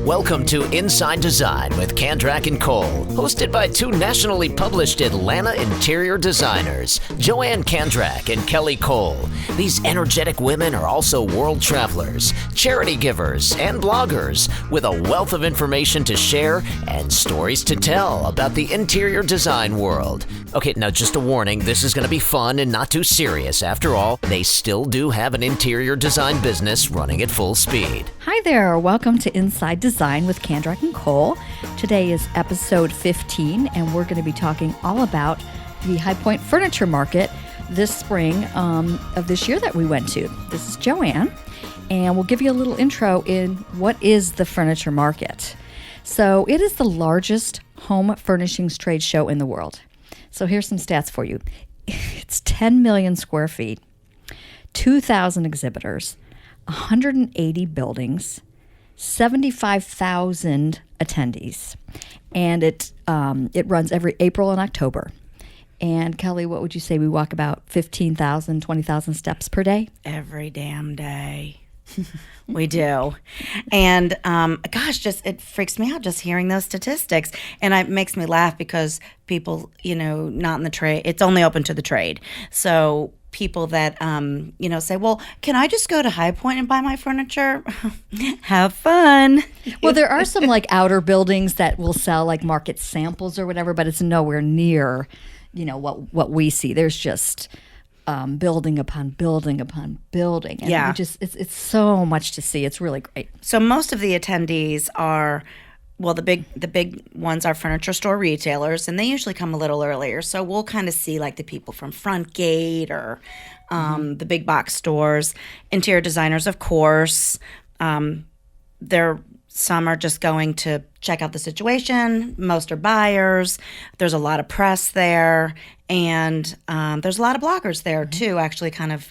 Welcome to Inside Design with Kandrac and Kole, hosted by two nationally published Atlanta interior designers, Joanne Kandrac and Kole A. These energetic women are also world travelers, charity givers, and bloggers with a wealth of information to share and stories to tell about the interior design world. Okay, now just a warning, this is going to be fun and not too serious. After all, they still do have an interior design business running at full speed. Hi there, welcome to Inside Design with Kandrac and Kole. Today is episode 15, and we're going to be talking all about the High Point Furniture Market this spring of this year that we went to. This is Joanne, and we'll give you a little intro in what is the furniture market. So it is the largest home furnishings trade show in the world. So here's some stats for you. It's 10 million square feet, 2,000 exhibitors, 180 buildings, 75,000 attendees, and it runs every April and October. And Kelly, what would you say? We walk about 15,000, 20,000 steps per day? Every damn day. We do. And it freaks me out just hearing those statistics. And it makes me laugh because people, not in the trade, it's only open to the trade. So people that, say, well, can I just go to High Point and buy my furniture? Have fun. Well, there are some outer buildings that will sell market samples or whatever, but it's nowhere near, what we see. There's just building upon building upon building. And yeah. It's so much to see. It's really great. So most of the attendees are, well, the big ones are furniture store retailers, and they usually come a little earlier. So we'll kind of see the people from Front Gate or the big box stores, interior designers, of course. Some are just going to check out the situation. Most are buyers. There's a lot of press there, and there's a lot of bloggers there too. Actually, kind of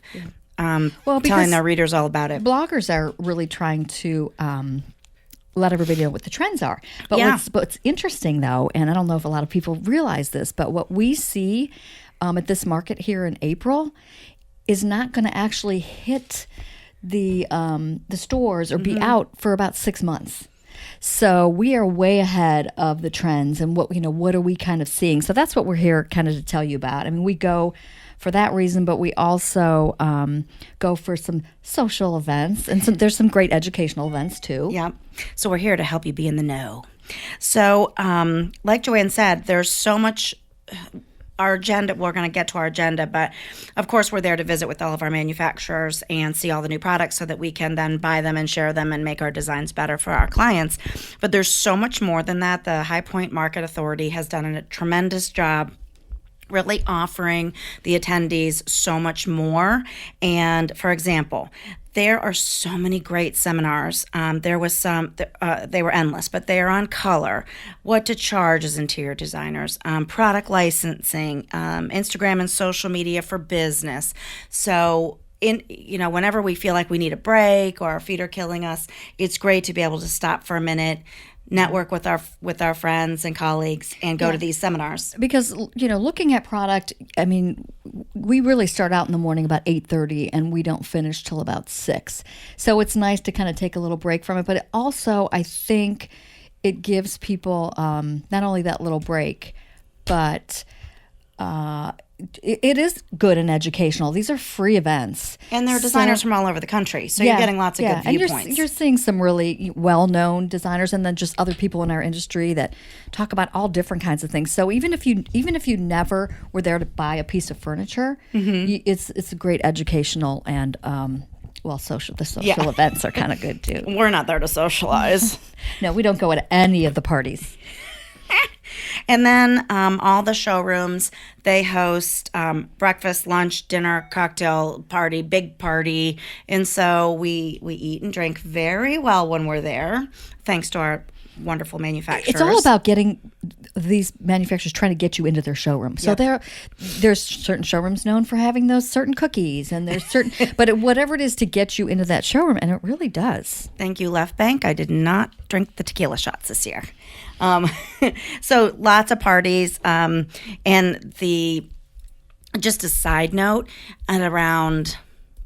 telling their readers all about it. Bloggers are really trying to let everybody know what the trends are. But what's interesting, though, and I don't know if a lot of people realize this, but what we see at this market here in April is not going to actually hit the stores or be out for about 6 months. So we are way ahead of the trends, and what are we kind of seeing? So that's what we're here kind of to tell you about. I mean, we go for that reason, but we also go for some social events, and there's some great educational events too. Yeah. So we're here to help you be in the know. So like Joanne said, there's so much. Our agenda, we're going to get to our agenda, but of course we're there to visit with all of our manufacturers and see all the new products so that we can then buy them and share them and make our designs better for our clients. But there's so much more than that. The High Point Market Authority has done a tremendous job really offering the attendees so much more. And for example, there are so many great seminars. There was some, they were endless, but they are on color, what to charge as interior designers, product licensing, Instagram and social media for business. So whenever we feel like we need a break or our feet are killing us, it's great to be able to stop for a minute, network with our friends and colleagues, and go to these seminars. Because looking at product, I mean, we really start out in the morning about 8:30, and we don't finish till about 6. So it's nice to kind of take a little break from it. But also, I think it gives people not only that little break, but it is good and educational. These are free events. And there are designers from all over the country, so you're getting lots of good viewpoints. And you're seeing some really well-known designers, and then just other people in our industry that talk about all different kinds of things. So even if you never were there to buy a piece of furniture, it's a great educational and social events are kind of good too. We're not there to socialize. No, we don't go to any of the parties. And then all the showrooms, they host breakfast, lunch, dinner, cocktail party, big party. And so we eat and drink very well when we're there, thanks to our wonderful manufacturers. It's all about getting these manufacturers trying to get you into their showroom. So there's certain showrooms known for having those certain cookies, and there's certain, but whatever it is to get you into that showroom, and it really does. Thank you, Left Bank. I did not drink the tequila shots this year. So lots of parties, and just a side note, at around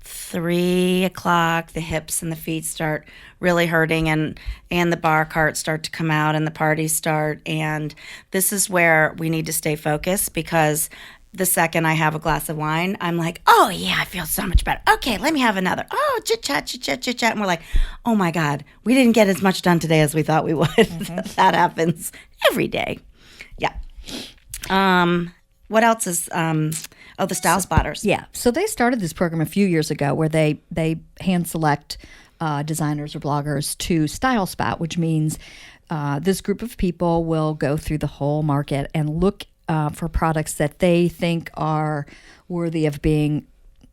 3 o'clock, the hips and the feet start really hurting, and the bar carts start to come out and the parties start. And this is where we need to stay focused, because the second I have a glass of wine, I'm like, oh yeah, I feel so much better. Okay, let me have another. Oh, chit chat, chit chat, chit chat. And we're like, oh my God, we didn't get as much done today as we thought we would. That happens every day. Yeah. What else is, the style spotters. Yeah. So they started this program a few years ago where they hand select designers or bloggers to style spot, which means this group of people will go through the whole market and look for products that they think are worthy of being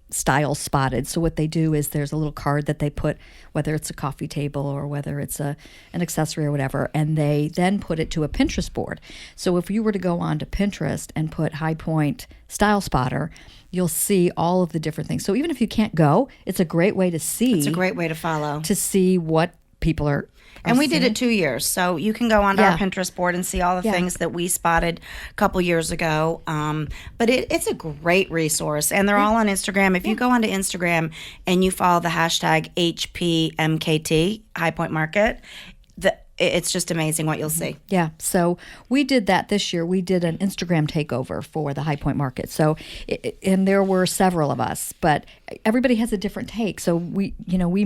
style spotted. So what they do is there's a little card that they put, whether it's a coffee table or whether it's an accessory or whatever, and they then put it to a Pinterest board. So if you were to go on to Pinterest and put High Point Style Spotter, you'll see all of the different things. So even if you can't go, it's a great way to see. It's a great way to follow. To see what people are and we did it 2 years, so you can go onto our Pinterest board and see all the things that we spotted a couple years ago. But it's a great resource, and they're all on Instagram. If you go onto Instagram and you follow the hashtag HPMKT, High Point Market, it's just amazing what you'll see. Yeah. So we did that this year. We did an Instagram takeover for the High Point Market. So, and there were several of us, but everybody has a different take. So we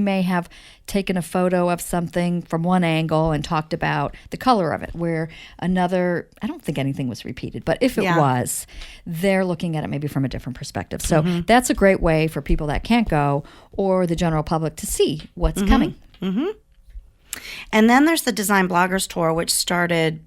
may have taken a photo of something from one angle and talked about the color of it, where another, I don't think anything was repeated, but if it was, they're looking at it maybe from a different perspective. So that's a great way for people that can't go or the general public to see what's coming. Mm-hmm. And then there's the Design Bloggers Tour, which started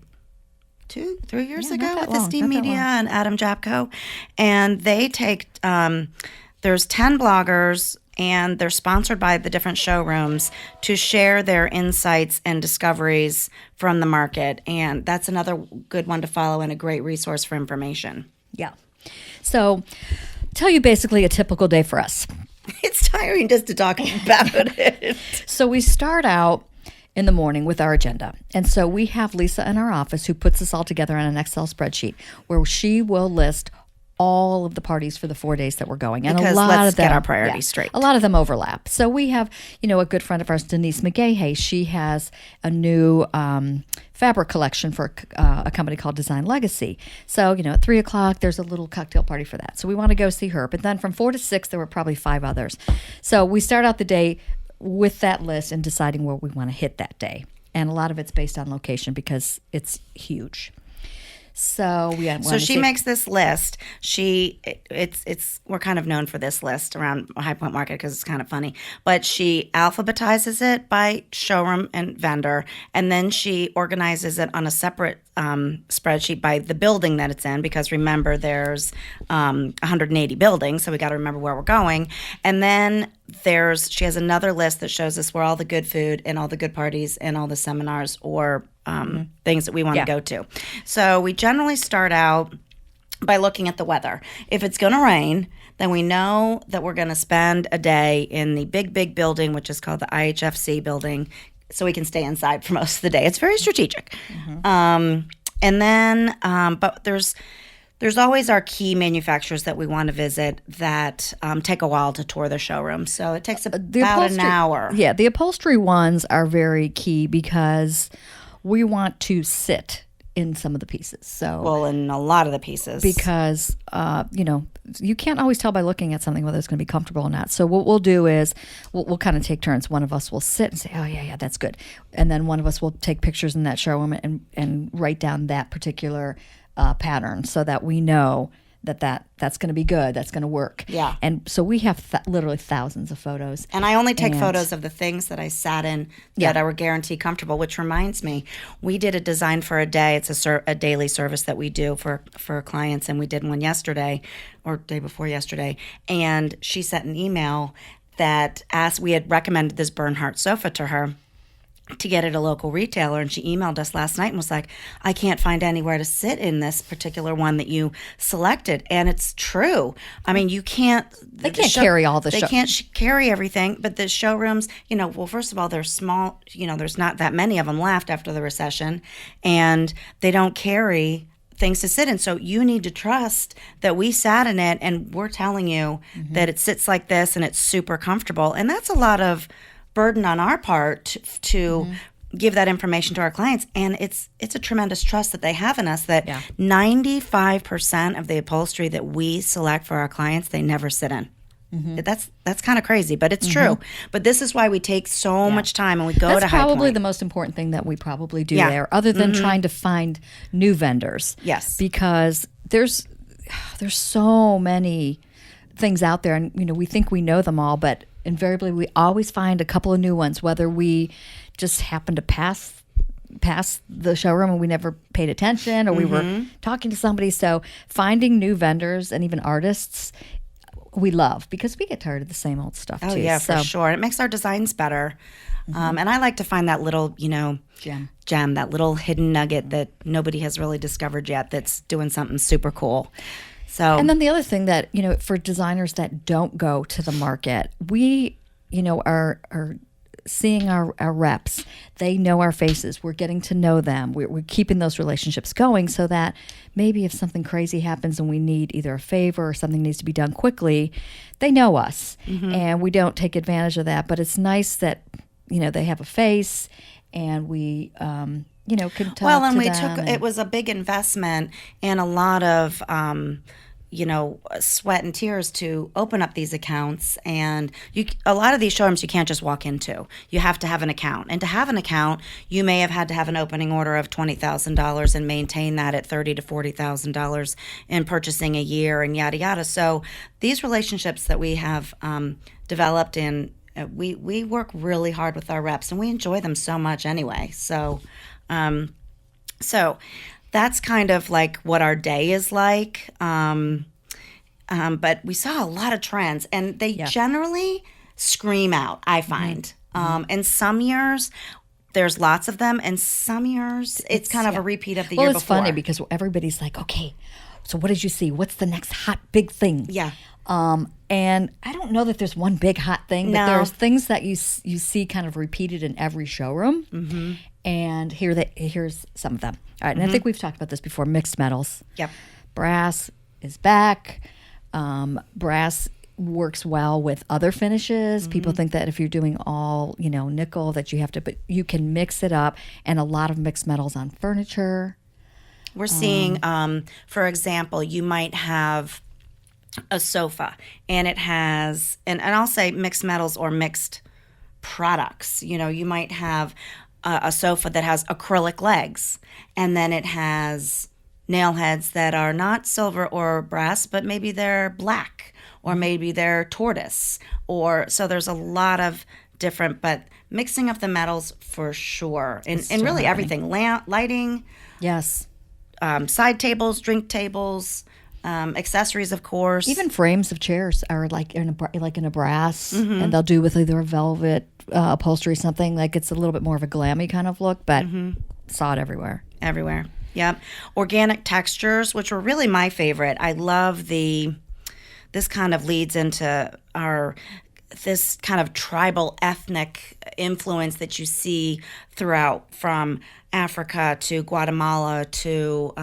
2-3 years ago with Esteem Media and Adam Japko. And they take, there's 10 bloggers, and they're sponsored by the different showrooms to share their insights and discoveries from the market. And that's another good one to follow and a great resource for information. Yeah. So tell you basically a typical day for us. It's tiring just to talk about it. So we start out in the morning with our agenda. And so we have Lisa in our office who puts this all together on an Excel spreadsheet where she will list all of the parties for the 4 days that we're going. And because a lot let's of them, get our priorities straight. A lot of them overlap. So we have, a good friend of ours, Denise McGahey. She has a new fabric collection for a company called Design Legacy. So, at 3 o'clock, there's a little cocktail party for that. So we want to go see her. But then from 4 to 6, there were probably 5 others. So we start out the day with that list and deciding where we want to hit that day. And a lot of it's based on location because it's huge. So she makes this list. We're kind of known for this list around High Point Market because it's kind of funny. But she alphabetizes it by showroom and vendor, and then she organizes it on a separate spreadsheet by the building that it's in. Because remember, there's 180 buildings, so we got to remember where we're going. And then she has another list that shows us where all the good food and all the good parties and all the seminars or things that we want to go to. So we generally start out by looking at the weather. If it's going to rain, then we know that we're going to spend a day in the big building, which is called the IHFC building, so we can stay inside for most of the day. It's very strategic. And then, but there's always our key manufacturers that we want to visit that take a while to tour the showroom. So it takes about an hour. Yeah, the upholstery ones are very key because we want to sit in some of the pieces. So in a lot of the pieces. Because, you can't always tell by looking at something whether it's going to be comfortable or not. So what we'll do is we'll kind of take turns. One of us will sit and say, oh, yeah, that's good. And then one of us will take pictures in that showroom and write down that particular pattern so that we know that's going to be good, that's going to work. Yeah. And so we have literally thousands of photos. And I only take photos of the things that I sat in that I were guaranteed comfortable, which reminds me, we did a design for a day. It's a daily service that we do for clients, and we did one yesterday or day before yesterday. And she sent an email that we had recommended this Bernhardt sofa to her to get at a local retailer, and she emailed us last night and was like, I can't find anywhere to sit in this particular one that you selected. And it's true. I mean, they can't carry all the They can't carry everything, but the showrooms, first of all, they're small, there's not that many of them left after the recession, and they don't carry things to sit in. So you need to trust that we sat in it and we're telling you that it sits like this and it's super comfortable. And that's a lot of burden on our part to give that information to our clients. And it's a tremendous trust that they have in us that 95% of the upholstery that we select for our clients, they never sit in. That's kind of crazy, but it's true. But this is why we take so much time and we go to High Point. That's probably the most important thing that we probably do there, other than trying to find new vendors. Yes. Because there's so many things out there, and we think we know them all, but invariably we always find a couple of new ones, whether we just happen to pass the showroom and we never paid attention, or we were talking to somebody. So finding new vendors and even artists, we love, because we get tired of the same old stuff too. Oh yeah, for sure. It makes our designs better. And I like to find that little, gem, that little hidden nugget that nobody has really discovered yet that's doing something super cool. So, and then the other thing that, for designers that don't go to the market, we, are seeing our reps. They know our faces. We're getting to know them. We're keeping those relationships going, so that maybe if something crazy happens and we need either a favor or something needs to be done quickly, they know us, and we don't take advantage of that. But it's nice that they have a face, and we can talk and to we them. took it was a big investment and a lot of sweat and tears to open up these accounts. And a lot of these showrooms you can't just walk into. You have to have an account. And to have an account, you may have had to have an opening order of $20,000 and maintain that at $30,000 to $40,000 in purchasing a year and yada, yada. So these relationships that we have developed we work really hard with our reps, and we enjoy them so much anyway. So that's kind of like what our day is like. But we saw a lot of trends, and they generally scream out, I find. And some years, there's lots of them, and some years, it's kind of a repeat of the year before. Well, it's funny because everybody's like, okay, so what did you see? What's the next hot big thing? Yeah. And I don't know that there's one big hot thing, but there's things that you see kind of repeated in every showroom. And here's some of them. All right, and I think we've talked about this before, mixed metals. Yep. Brass is back. Brass works well with other finishes. People think that if you're doing all, nickel, that you have to, but you can mix it up, and a lot of mixed metals on furniture. We're seeing, for example, you might have a sofa, and it has, and I'll say mixed metals or mixed products. You might have a sofa that has acrylic legs, and then it has nail heads that are not silver or brass, but maybe they're black, or maybe they're tortoise, so there's a lot of different, but mixing of the metals for sure, and really everything, lighting, yes, side tables, drink tables, accessories, of course. Even frames of chairs are like in a brass, and they'll do with either a velvet upholstery, something like it's a little bit more of a glammy kind of look, but saw it everywhere. Everywhere. Yep. Organic textures, which were really my favorite. I love this kind of leads into this kind of tribal ethnic influence that you see throughout, from Africa to Guatemala to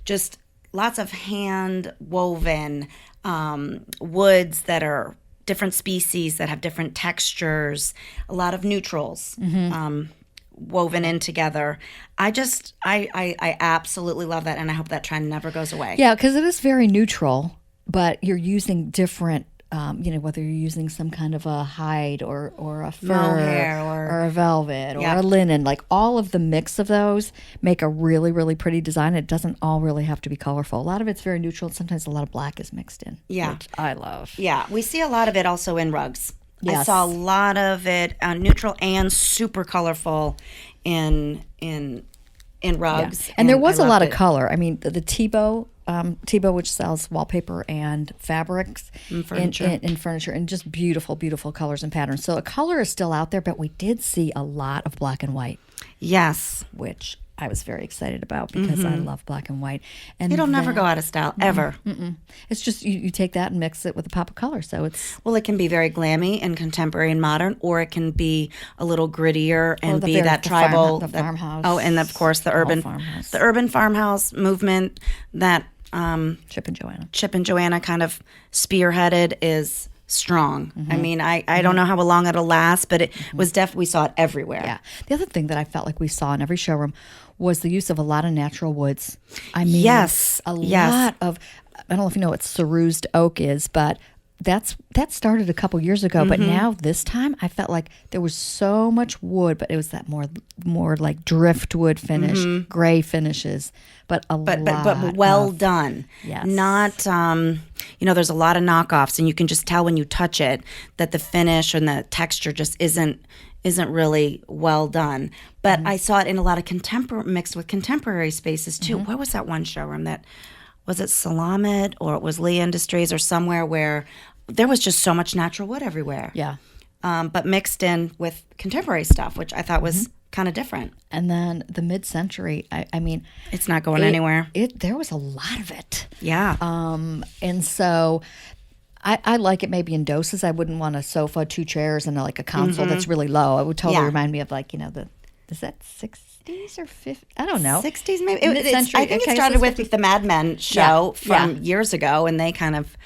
just lots of hand woven woods that are different species that have different textures, a lot of neutrals. Woven in together. I absolutely love that, and I hope that trend never goes away. Yeah, because it is very neutral, but you're using different, whether you're using some kind of a hide or a fur mohair or a velvet or a linen, like all of the mix of those make a really, really pretty design. It doesn't all really have to be colorful. A lot of it's very neutral. Sometimes a lot of black is mixed in, which I love. Yeah, we see a lot of it also in rugs. Yes. I saw a lot of it neutral and super colorful in rugs. Yeah. And there was a lot of color. I mean, the Tebow, which sells wallpaper and fabrics in furniture, and just beautiful, beautiful colors and patterns. So a color is still out there, but we did see a lot of black and white. Yes. Which I was very excited about because I love black and white. And It'll never go out of style, ever. It's just you take that and mix it with a pop of color. So it's Well, it can be very glammy and contemporary and modern, or it can be a little grittier and be that tribal, the farmhouse. Oh, and of course the urban farmhouse movement that Chip and Joanna kind of spearheaded is strong. I mean, I don't know how long it'll last, but it was we saw it everywhere. Yeah. The other thing that I felt like we saw in every showroom was the use of a lot of natural woods. I mean, lot of, I don't know if you know what cerused oak is, but that started a couple years ago. But now this time I felt like there was so much wood, but it was that more like driftwood finish, gray finishes, but well done. Yes. Not, there's a lot of knockoffs, and you can just tell when you touch it that the finish and the texture just isn't really well done. But I saw it in a lot of mixed with contemporary spaces too. Where was that one showroom that, was it Salamit or it was Lee Industries or somewhere where there was just so much natural wood everywhere. Yeah. But mixed in with contemporary stuff, which I thought was kind of different. And then the mid-century, I mean, it's not going anywhere. There was a lot of it. Yeah. And so I like it maybe in doses. I wouldn't want a sofa, 2 chairs, and like a console that's really low. It would totally remind me of like, is that 60s or 50s? I don't know. 60s maybe. Mid-century. I think it started with the Mad Men show from years ago, and they kind of,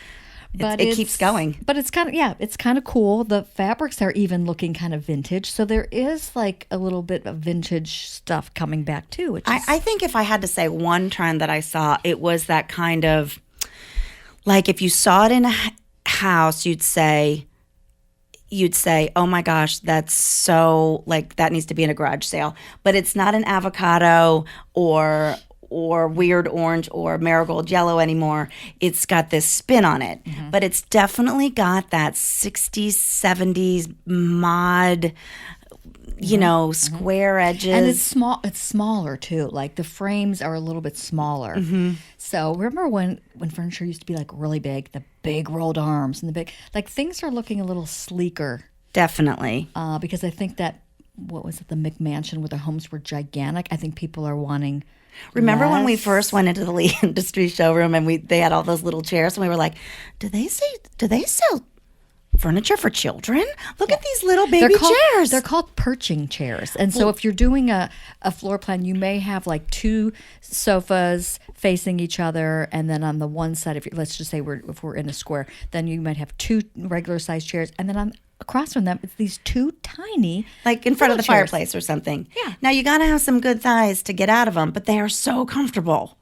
it keeps going. But it's kind of cool. The fabrics are even looking kind of vintage. So there is like a little bit of vintage stuff coming back too. Which I think if I had to say one trend that I saw, it was that kind of, like if you saw it in a house, you'd say, oh my gosh, that's so, like, that needs to be in a garage sale. But it's not an avocado or weird orange or marigold yellow anymore. It's got this spin on it. But it's definitely got that 60s, 70s mod, square edges. And it's smaller too. Like the frames are a little bit smaller. So remember when furniture used to be like really big, the big rolled arms and the big, like things are looking a little sleeker. Definitely. Because I think that, what was it, the McMansion where the homes were gigantic? I think people are wanting. Remember when we first went into the Lee Industries showroom and they had all those little chairs and we were like, do they sell furniture for children? Look at these little baby chairs. They're called perching chairs. And so if you're doing a floor plan, you may have like 2 sofas facing each other, and then on the one side, let's just say if we're in a square, then you might have 2 regular sized chairs, and then across from them, it's these 2 tiny, like in front of the chairs. fireplace or something. Yeah. Now you got to have some good thighs to get out of them, but they are so comfortable.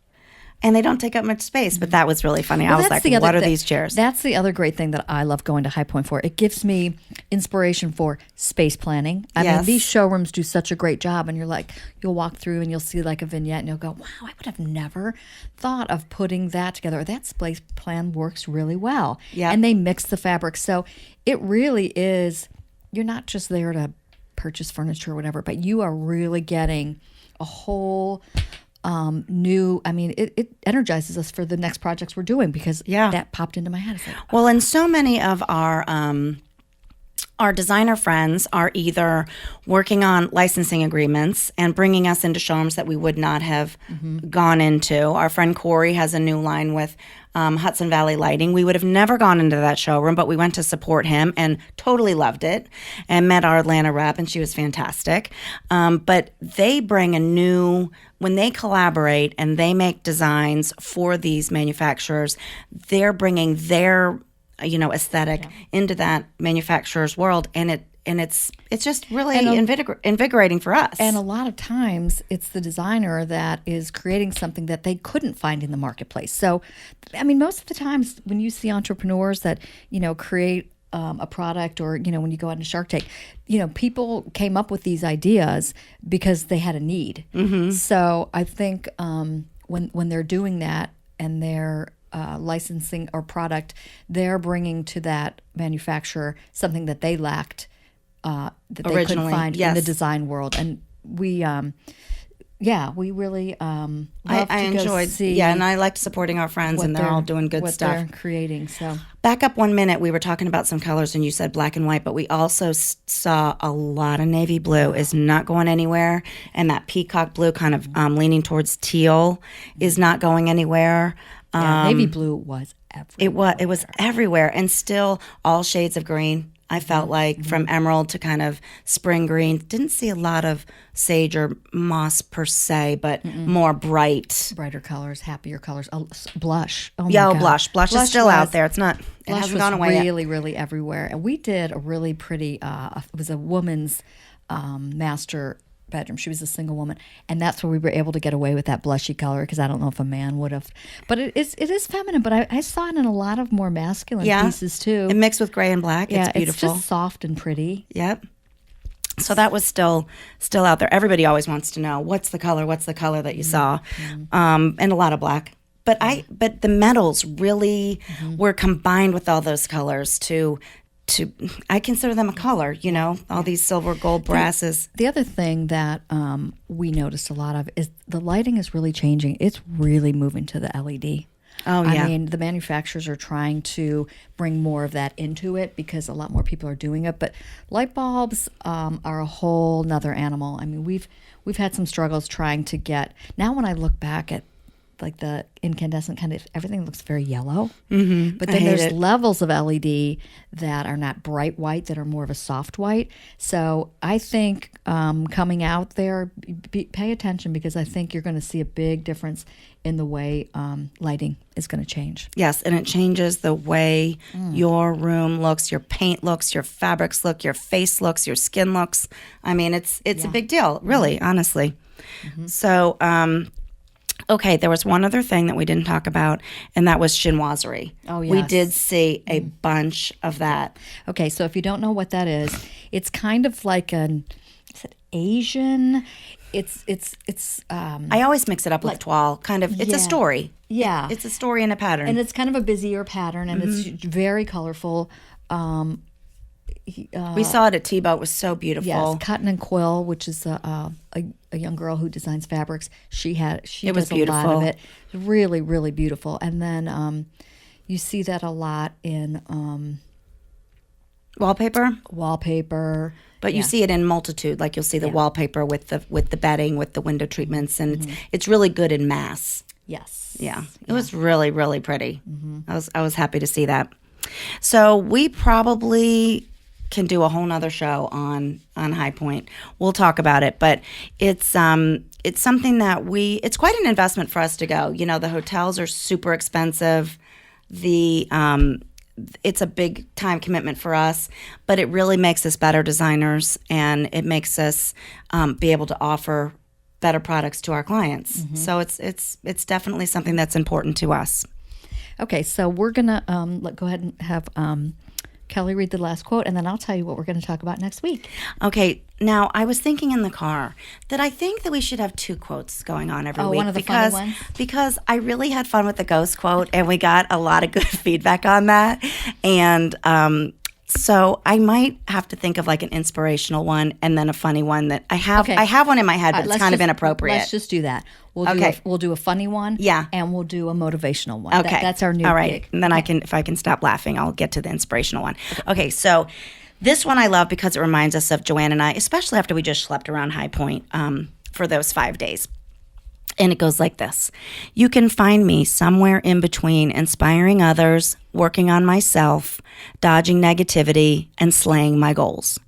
And they don't take up much space, but that was really funny. I was like, what are these chairs? That's the other great thing that I love going to High Point for. It gives me inspiration for space planning. I mean, these showrooms do such a great job, and you'll walk through and you'll see like a vignette and you'll go, wow, I would have never thought of putting that together. That space plan works really well. Yeah. And they mix the fabrics. So it really is, you're not just there to purchase furniture or whatever, but you are really getting a whole it energizes us for the next projects we're doing, because that popped into my head. Like, well, and so many of our designer friends are either working on licensing agreements and bringing us into showrooms that we would not have gone into. Our friend Corey has a new line with Hudson Valley Lighting. We would have never gone into that showroom, but we went to support him and totally loved it, and met our Atlanta rep, and she was fantastic. But they bring when they collaborate and they make designs for these manufacturers, they're bringing their aesthetic into that manufacturer's world, and it's just really invigorating for us. And a lot of times it's the designer that is creating something that they couldn't find in the marketplace. So, I mean, most of the times when you see entrepreneurs that, create a product, or, when you go out into Shark Tank, people came up with these ideas because they had a need. So I think when they're doing that and they're licensing or product, they're bringing to that manufacturer something that they lacked, that they couldn't find in the design world. And we, yeah, we really love I to enjoyed, go see and I liked supporting our friends, and they're all doing good what stuff. they're creating. So back up 1 minute, we were talking about some colors, and you said black and white, but we also saw a lot of navy blue is not going anywhere, and that peacock blue kind of leaning towards teal is not going anywhere. navy blue was everywhere. It was everywhere, and still all shades of green. I felt like from emerald to kind of spring green. Didn't see a lot of sage or moss per se, but more brighter colors, happier colors. Blush. Oh my God. blush. Blush is still out there. It's not. It hasn't gone away yet. Really, really everywhere. And we did a really pretty. It was a woman's master bedroom. She was a single woman, and that's where we were able to get away with that blushy color, because I don't know if a man would have. But it is feminine. But I saw it in a lot of more masculine pieces too. It mixed with gray and black. Yeah, it's beautiful. It's just soft and pretty. Yep. So that was still out there. Everybody always wants to know what's the color that you saw, and a lot of black. But the metals really were combined with all those colors to I consider them a color, all these silver, gold, brasses. The other thing that we noticed a lot of is the lighting is really changing. It's really moving to the LED. Oh, yeah. I mean, the manufacturers are trying to bring more of that into it because a lot more people are doing it. But light bulbs are a whole nother animal. I mean, we've had some struggles trying to get. Now, when I look back at like the incandescent kind of, everything looks very yellow. Mm-hmm. But then there's levels of LED that are not bright white, that are more of a soft white. So I think coming out there, pay attention, because I think you're going to see a big difference in the way lighting is going to change. Yes, and it changes the way your room looks, your paint looks, your fabrics look, your face looks, your skin looks. I mean, it's a big deal, really, honestly. Mm-hmm. So, okay, there was one other thing that we didn't talk about, and that was chinoiserie. Oh, yes. We did see a bunch of that. Okay, so if you don't know what that is, it's kind of like is it Asian? It's I always mix it up with toile. Kind of, it's a story. Yeah. It's a story and a pattern. And it's kind of a busier pattern, and it's very colorful. We saw it at T-Boat. It was so beautiful. Yes, Cotton and Quill, which is a young girl who designs fabrics. She does a lot of it. Really, really beautiful. And then you see that a lot in wallpaper. But you see it in multitude. Like you'll see the wallpaper with the bedding, with the window treatments, and it's really good in mass. Yes. Yeah. It was really, really pretty. I was happy to see that. So we probably can do a whole nother show on High Point. We'll talk about it, but it's something that it's quite an investment for us to go. The hotels are super expensive. It's a big time commitment for us, but it really makes us better designers, and it makes us be able to offer better products to our clients. Mm-hmm. So it's definitely something that's important to us. Okay, so we're gonna go ahead and have Kelly read the last quote, and then I'll tell you what we're going to talk about next week. Okay. Now, I was thinking in the car that I think that we should have 2 quotes going on every week. One of the funny ones? Because I really had fun with the ghost quote, and we got a lot of good feedback on that. And so I might have to think of like an inspirational one and then a funny one that I have. Okay. I have one in my head, but it's kind of inappropriate. Let's just do that. We'll do a funny one. Yeah. And we'll do a motivational one. Okay. That's our new All right. gig. And then if I can stop laughing, I'll get to the inspirational one. Okay. So this one I love because it reminds us of Joanne and I, especially after we just schlepped around High Point for those 5 days. And it goes like this. You can find me somewhere in between inspiring others, working on myself, dodging negativity, and slaying my goals.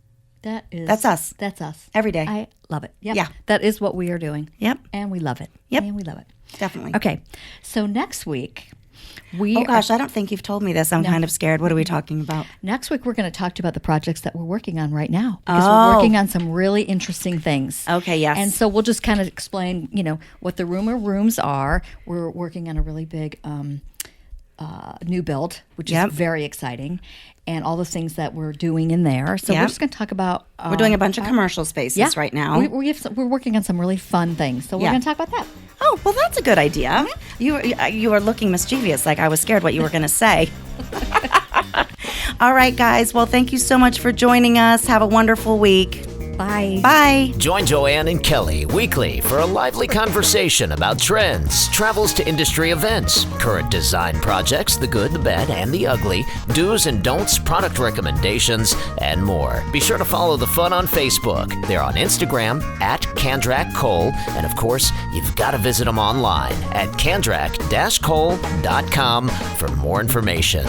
That's us. That's us. Every day. I love it. Yep. Yeah. That is what we are doing. Yep. And we love it. Yep. And we love it. Definitely. Okay. So next week, oh gosh, I don't think you've told me this. I'm kind of scared. What are we talking about? Next week, we're going to talk to you about the projects that we're working on right now. Because we're working on some really interesting things. Okay, yes. And so we'll just kind of explain, what the rooms are. We're working on a really big new build, which is very exciting, and all the things that we're doing in there. So we're just going to talk about... we're doing a bunch of commercial spaces right now. We're working on some really fun things. So we're going to talk about that. Oh, well, that's a good idea. Mm-hmm. You were looking mischievous, like I was scared what you were going to say. All right, guys. Well, thank you so much for joining us. Have a wonderful week. Bye. Bye. Join Joanne and Kelly weekly for a lively conversation about trends, travels to industry events, current design projects, the good, the bad, and the ugly, do's and don'ts, product recommendations, and more. Be sure to follow the fun on Facebook. They're on Instagram at Kandrac Kole, and of course, you've got to visit them online at kandrac-kole.com for more information.